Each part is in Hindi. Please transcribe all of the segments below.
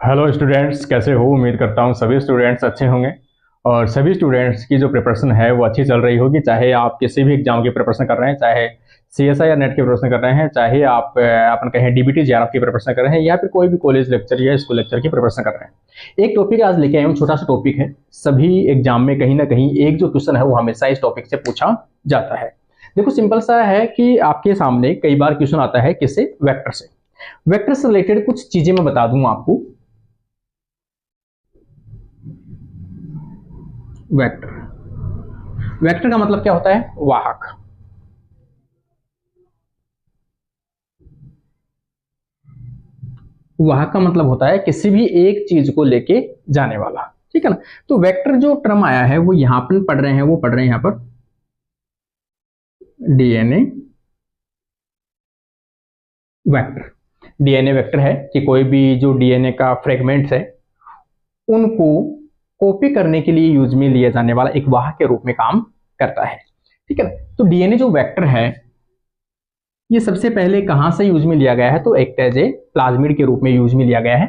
हेलो स्टूडेंट्स, कैसे हो? उम्मीद करता हूँ सभी स्टूडेंट्स अच्छे होंगे और सभी स्टूडेंट्स की जो प्रिपरेशन है वो अच्छी चल रही होगी। चाहे आप किसी भी एग्जाम की प्रिपरेशन कर रहे हैं, चाहे सीएसआई या नेट की प्रिपरेशन कर रहे हैं, चाहे आप अपन कहें डीबीटी जेआरएफ की प्रिपरेशन कर रहे हैं या फिर कोई भी कॉलेज लेक्चर या स्कूल लेक्चर की प्रिपरेशन कर रहे हैं। एक टॉपिक आज लेके आए हूँ, छोटा सा टॉपिक है। सभी एग्जाम में कहीं ना कहीं एक जो क्वेश्चन है वो हमेशा इस टॉपिक से पूछा जाता है। देखो, सिंपल सा है कि आपके सामने कई बार क्वेश्चन आता है किससे? वेक्टर से। वेक्टर से रिलेटेड कुछ चीजें मैं बता दूंगा आपको। वेक्टर वेक्टर का मतलब क्या होता है? वाहक। वाहक का मतलब होता है किसी भी एक चीज को लेके जाने वाला। ठीक है ना? तो वेक्टर जो टर्म आया है वो यहां पर पढ़ रहे हैं, वो पढ़ रहे हैं यहां पर डीएनए वेक्टर। डीएनए वेक्टर है कि कोई भी जो डीएनए का फ्रेगमेंट्स है उनको कॉपी करने के लिए यूज में लिया जाने वाला एक वाहक के रूप में काम करता है। ठीक है ना? तो डीएनए जो वेक्टर है ये सबसे पहले कहां से यूज में लिया गया है? तो एक एज ए प्लाज्मिड के रूप में यूज में लिया गया है।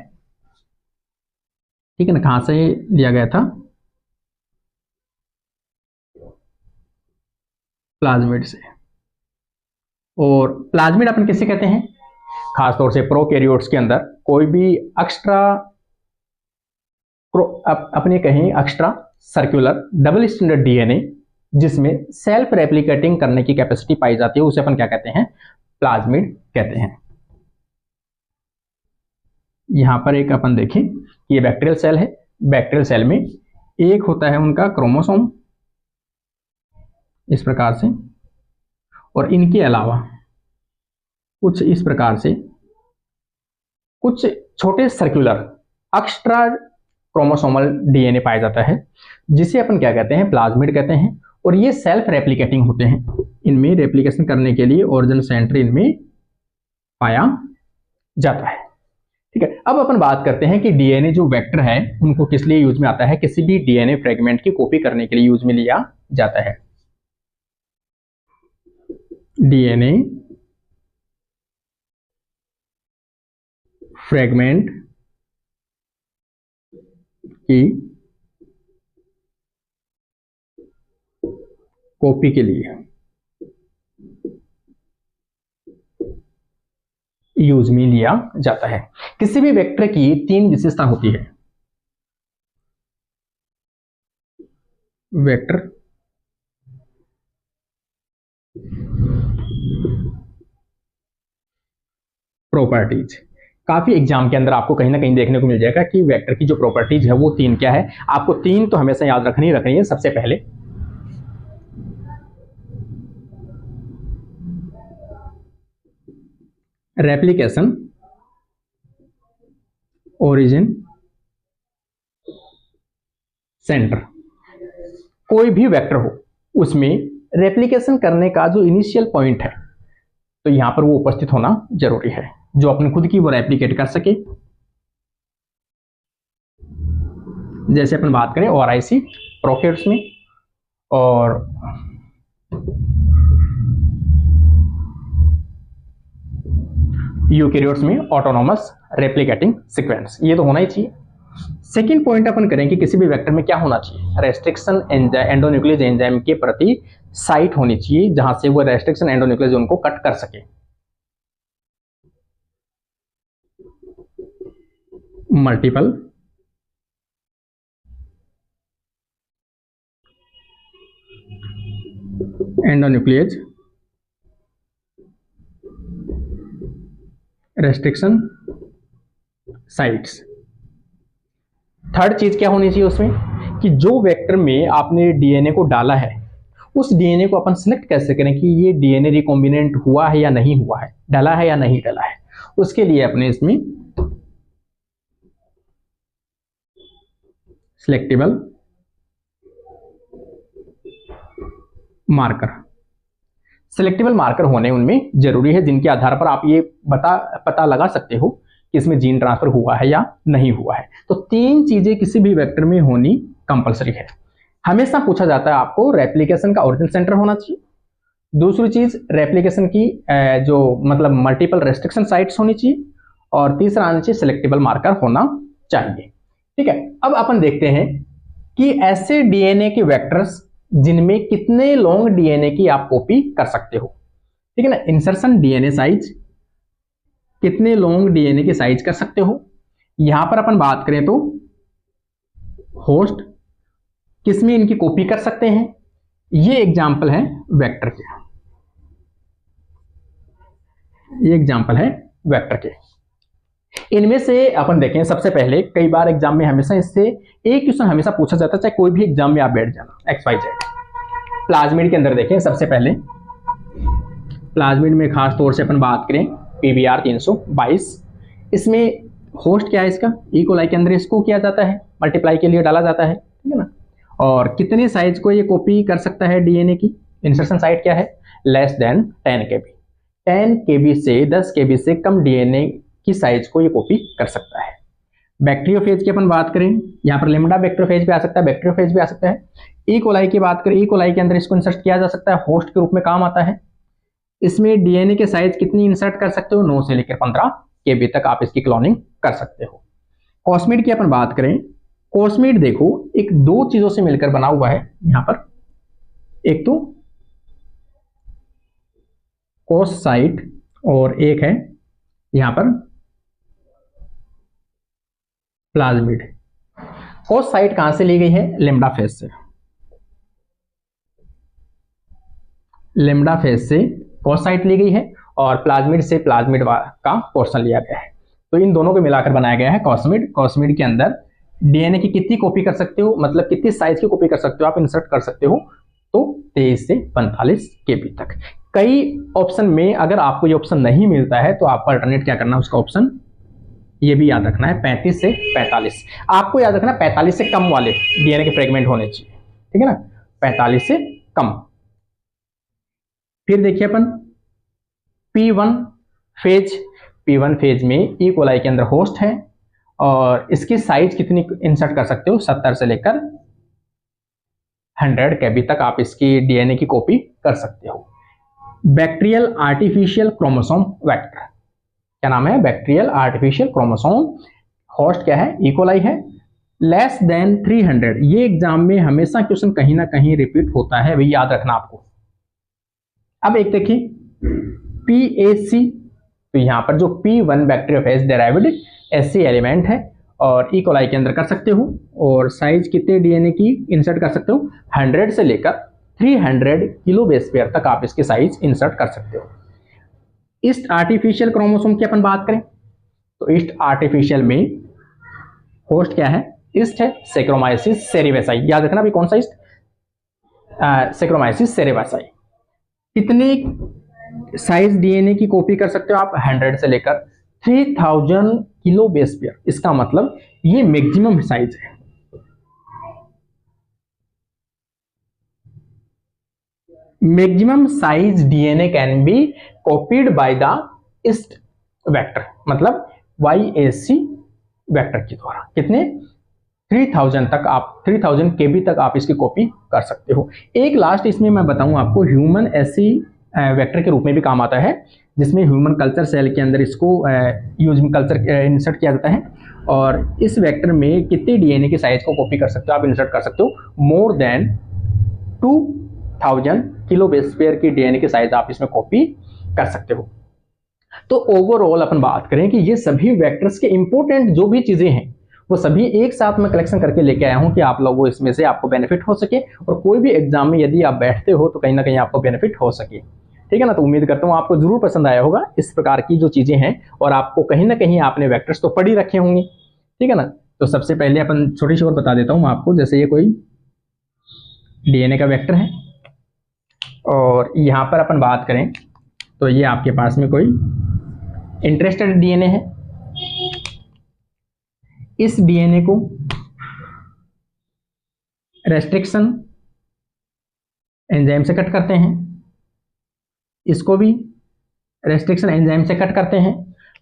ठीक है ना? कहां से लिया गया था? प्लाज्मिड से। और प्लाज्मिड अपन किसे कहते हैं? खासतौर से प्रोकैरियोट्स के अंदर कोई भी एक्स्ट्रा अपने कहें extra circular double standard DNA जिसमें सेल्फ रेप्लिकेटिंग करने की कैपेसिटी पाई जाती है उसे अपन क्या कहते हैं? प्लाज्मिड कहते हैं। यहां पर एक अपन देखें, ये बैक्टीरियल सेल है। बैक्टीरियल सेल में एक होता है उनका क्रोमोसोम इस प्रकार से, और इनके अलावा कुछ इस प्रकार से कुछ छोटे सर्कुलर एक्स्ट्रा क्रोमोसोमल डीएनए पाया जाता है जिसे अपन क्या कहते हैं? प्लाज्मिड कहते हैं। और ये सेल्फ रेप्लिकेटिंग होते हैं। इनमें रेप्लिकेशन करने के लिए ओरिजिन सेंटर इनमें पाया जाता है। ठीक है, अब अपन बात करते हैं कि डीएनए जो वेक्टर है उनको किस लिए यूज में आता है? किसी भी डीएनए फ्रेगमेंट की कॉपी करने के लिए यूज में लिया जाता है। डीएनए फ्रेगमेंट की कॉपी के लिए यूज में लिया जाता है। किसी भी वेक्टर की तीन विशेषता होती है। Vector properties. काफी एग्जाम के अंदर आपको कहीं ना कहीं देखने को मिल जाएगा कि वेक्टर की जो प्रॉपर्टीज है वो तीन क्या है। आपको तीन तो हमेशा याद रखनी है। सबसे पहले रेप्लिकेशन, ओरिजिन, सेंटर। कोई भी वेक्टर हो उसमें रेप्लिकेशन करने का जो इनिशियल पॉइंट है तो यहां पर वो उपस्थित होना जरूरी है, जो अपने खुद की वो रेप्लिकेट कर सके। जैसे अपन बात करें ओआरआईसी प्रोकैरियोट्स में और यूकैरियोट्स में ऑटोनॉमस रेप्लिकेटिंग सीक्वेंस, ये तो होना ही चाहिए। सेकेंड पॉइंट अपन करें कि किसी भी वेक्टर में क्या होना चाहिए? रेस्ट्रिक्शन एंडोन्यूक्लियस एंजाइम के प्रति साइट होनी चाहिए जहां से वो रेस्ट्रिक्शन एंडोन्यूक्लियस उनको कट कर सके। Multiple endonuclease restriction sites. Third चीज क्या होनी चाहिए उसमें कि जो वेक्टर में आपने डीएनए को डाला है उस डीएनए को अपन सिलेक्ट कैसे करें कि ये डीएनए रिकॉम्बिनेंट हुआ है या नहीं हुआ है, डाला है या नहीं डाला है। उसके लिए अपने इसमें सिलेक्टेबल मार्कर, सिलेक्टेबल मार्कर होने उनमें जरूरी है जिनके आधार पर आप ये पता लगा सकते हो कि इसमें जीन ट्रांसफर हुआ है या नहीं हुआ है। तो तीन चीजें किसी भी वेक्टर में होनी कंपलसरी है। हमेशा पूछा जाता है आपको रेप्लिकेशन का ओरिजिन सेंटर होना चाहिए। दूसरी चीज रेप्लिकेशन की जो मतलब मल्टीपल रेस्ट्रिक्शन साइट्स होनी चाहिए। और तीसरा आना चाहिए सिलेक्टेबल मार्कर होना चाहिए। ठीक है, अब अपन देखते हैं कि ऐसे डीएनए के वेक्टर्स जिनमें कितने लॉन्ग डीएनए की आप कॉपी कर सकते हो। ठीक है ना, इंसर्शन डीएनए साइज, कितने लॉन्ग डीएनए की साइज कर सकते हो। यहां पर अपन बात करें तो होस्ट किसमें इनकी कॉपी कर सकते हैं, ये एग्जांपल है वेक्टर के, ये एग्जांपल है वेक्टर के। इनमें से अपन देखें, सबसे पहले कई बार एग्जाम में हमेशा इससे एक क्वेश्चन हमेशा पूछा जाता है, चाहे कोई भी एग्जाम में आप बैठ जाना, एक्स वाई जेड। प्लाज्मिड के अंदर देखें, सबसे पहले प्लाज्मिड में खास तौर से अपन बात करें PBr 322, इसमें होस्ट क्या है इसका, ई कोलाई के अंदर इसको किया जाता है, मल्टीप्लाई के लिए डाला जाता है। ठीक है ना, और कितने साइज को ये कॉपी कर सकता है डीएनए की, इंसर्शन साइट क्या है, लेस देन 10 KB। 10 KB से 10 KB से कम डीएनए की साइज को ये कॉपी कर सकता है। बैक्टीरियोफेज की अपन बात करें, यहाँ पर लेमडा बैक्टीरियोफेज भी आ सकता है, बैक्टीरियोफेज भी आ सकता है। ई कोलाई की बात करें, ई कोलाई के अंदर इसको इंसर्ट किया जा सकता है, होस्ट के रूप में काम आता है। इसमें डीएनए के साइज कितनी इंसर्ट कर सकते हो, 9 से लेकर 15 KB तक आप इसकी क्लोनिंग कर सकते हो। कॉस्मिड की अपन बात करें, कॉस्मिड देखो एक दो चीजों से मिलकर बना हुआ है, यहां पर एक तो कोस साइट और एक है यहां पर प्लाज्मिड। कोस साइट कहां से ली गई है, लेमडा फेज से, लेमडा फेज से कोस साइट ली गई है और प्लाज्मिड से प्लाज्मिड का पोर्शन लिया गया है। तो इन दोनों को मिलाकर बनाया गया है कॉस्मिड। कॉस्मिड के अंदर डीएनए की कितनी कॉपी कर सकते हो, मतलब कितनी साइज की कॉपी कर सकते हो आप, इंसर्ट कर सकते हो, तो 23 से 45 KB तक। कई ऑप्शन में अगर आपको ये ऑप्शन नहीं मिलता है तो आपको अल्टरनेट क्या करना है, उसका ऑप्शन ये भी याद रखना है 35 से 45। आपको याद रखना 45 से कम वाले डीएनए के फ्रेगमेंट होने चाहिए। ठीक है ना, 45 से कम। फिर देखिए अपन P1 फेज, P1 फेज में ई कोलाई के अंदर होस्ट है और इसकी साइज कितनी इंसर्ट कर सकते हो, 70 से लेकर 100 KB तक आप इसकी डीएनए की कॉपी कर सकते हो। बैक्टीरियल आर्टिफिशियल क्रोमोसोम वेक्टर, क्या नाम है, बैक्टीरियल आर्टिफिशियल क्रोमोसोम, होस्ट क्या है, ई कोलाई है, लेस देन 300। ये एग्जाम में हमेशा क्वेश्चन कहीं ना कहीं रिपीट होता है, वही याद रखना आपको। अब एक देखिए PAC, तो यहां पर जो P1 bacteriophage derived SC element है और ई कोलाई के अंदर कर सकते हो, और साइज कितने डीएनए की इंसर्ट कर सकते हो, 100 से लेकर 300 किलो बेस पेयर तक आप इसके साइज इंसर्ट कर सकते हो। ईस्ट आर्टिफिशियल क्रोमोसोम की अपन बात करें तो ईस्ट आर्टिफिशियल में होस्ट क्या है, ईस्ट है, सेक्रोमाइसिस सेरेवेसाई, याद रखना भी कौन सा ईस्ट, सेक्रोमाइसिस सेरेवेसाई। कितने साइज डीएनए की कॉपी कर सकते हो आप, 100 से लेकर 3000 किलो बेस पेयर। इसका मतलब ये मैक्सिमम साइज है। Maximum size DNA can be copied by the east vector, मतलब YAC वेक्टर के द्वारा। कितने, 3000 तक आप, 3000 KB तक आप इसकी कॉपी कर सकते हो। एक लास्ट इसमें मैं बताऊं आपको, ह्यूमन SC वेक्टर के रूप में भी काम आता है, जिसमें ह्यूमन कल्चर सेल के अंदर इसको यूज कल्चर इंसर्ट किया जाता है, और इस वेक्टर में कितने डीएनए की साइज को कॉपी कर सकते हो आप, इंसर्ट कर सकते हो, more than 2000 kilo base pair की डीएनए की साइज आप इसमें कॉपी कर सकते हो। तो ओवरऑल अपन बात करें कि ये सभी वेक्टर्स के इंपॉर्टेंट जो भी चीजें हैं वो सभी एक साथ में कलेक्शन करके लेके आया हूं कि आप लोगों इसमें से आपको बेनिफिट हो सके, और कोई भी एग्जाम में यदि आप बैठते हो तो कहीं ना कहीं आपको बेनिफिट हो सके। ठीक है ना, तो उम्मीद करता हूं आपको जरूर पसंद आया होगा इस प्रकार की जो चीजें हैं, और आपको कहीं ना कहीं आपने वेक्टर्स तो पढ़ ही रखे होंगे। ठीक है ना, तो सबसे पहले अपन छोटी सी और बता देता हूं आपको, जैसे ये कोई डीएनए का वेक्टर है और यहां पर अपन बात करें तो ये आपके पास में कोई इंटरेस्टेड डीएनए है। इस डीएनए को रेस्ट्रिक्शन एंजाइम से कट करते हैं, इसको भी रेस्ट्रिक्शन एंजाइम से कट करते हैं,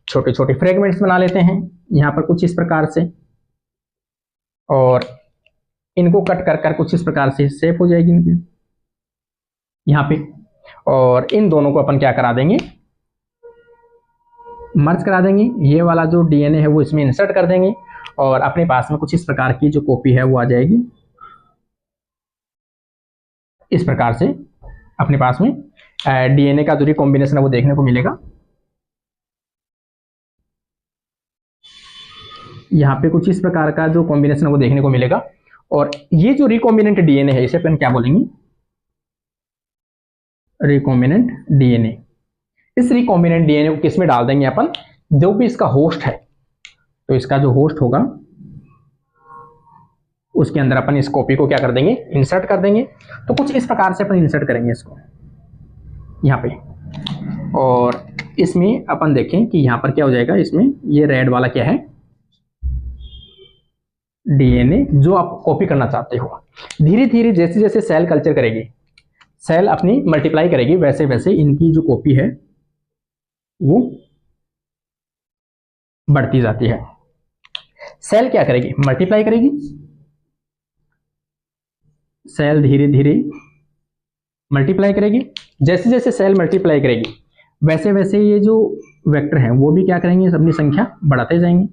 छोटे छोटे फ्रेगमेंट्स बना लेते हैं यहां पर कुछ इस प्रकार से, और इनको कट कर कर कुछ इस प्रकार से शेप हो जाएगी इनकी यहां पे, और इन दोनों को अपन क्या करा देंगे, मर्ज करा देंगे। ये वाला जो डीएनए है वो इसमें इंसर्ट कर देंगे, और अपने पास में कुछ इस प्रकार की जो कॉपी है वो आ जाएगी। इस प्रकार से अपने पास में डीएनए का जो रिकॉम्बिनेशन है वो देखने को मिलेगा। यहाँ पे कुछ इस प्रकार का जो कॉम्बिनेशन है वो देखने को मिलेगा। और ये जो रिकॉम्बिनेंट डीएनए है इसे अपन क्या बोलेंगे, रिकॉम्बिनेंट डीएनए। इस रिकॉम्बिनेंट डीएनए को किस में डाल देंगे अपन, जो भी इसका होस्ट है, तो इसका जो होस्ट होगा उसके अंदर अपन इस कॉपी को क्या कर देंगे, इंसर्ट कर देंगे। तो कुछ इस प्रकार से अपन इंसर्ट करेंगे इसको यहाँ पे, और इसमें अपन देखें कि यहाँ पर क्या हो जाएगा, इसमें ये रेड वाला क्या है, डीएनए जो आप कॉपी करना चाहते हो। धीरे धीरे जैसे जैसे सेल कल्चर करेगी, सेल अपनी मल्टीप्लाई करेगी, वैसे वैसे इनकी जो कॉपी है वो बढ़ती जाती है। सेल क्या करेगी, मल्टीप्लाई करेगी। सेल धीरे धीरे मल्टीप्लाई करेगी। जैसे जैसे सेल मल्टीप्लाई करेगी वैसे वैसे ये जो वेक्टर हैं वो भी क्या करेंगे, अपनी संख्या बढ़ाते जाएंगे।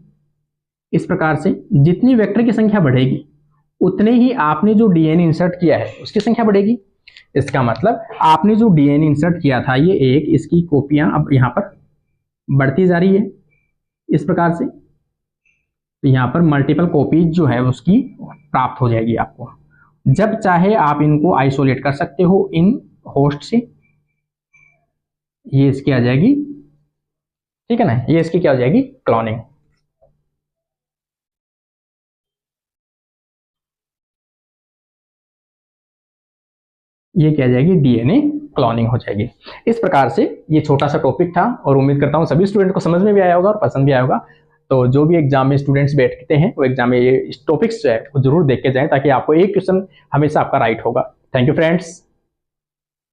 इस प्रकार से जितनी वेक्टर की संख्या बढ़ेगी उतने ही आपने जो डीएनए इंसर्ट किया है उसकी संख्या बढ़ेगी। इसका मतलब आपने जो डीएनए इंसर्ट किया था ये एक, इसकी कॉपियां अब यहाँ पर बढ़ती जा रही है इस प्रकार से। तो यहाँ पर मल्टीपल कॉपीज जो है उसकी प्राप्त हो जाएगी आपको। जब चाहे आप इनको आइसोलेट कर सकते हो इन होस्ट से। ये इसकी आ जाएगी, ठीक है ना, ये इसकी क्या हो जाएगी, क्लोनिंग। ये क्या जाएगी, डीएनए क्लोनिंग हो जाएगी। इस प्रकार से ये छोटा सा टॉपिक था और उम्मीद करता हूँ सभी स्टूडेंट को समझ में भी आया होगा और पसंद भी आया होगा। तो जो भी एग्जाम में स्टूडेंट्स बैठते हैं वो एग्जाम में ये टॉपिक्स जो है वो जरूर देख के जाएं, ताकि आपको एक क्वेश्चन हमेशा आपका राइट होगा। Thank you friends.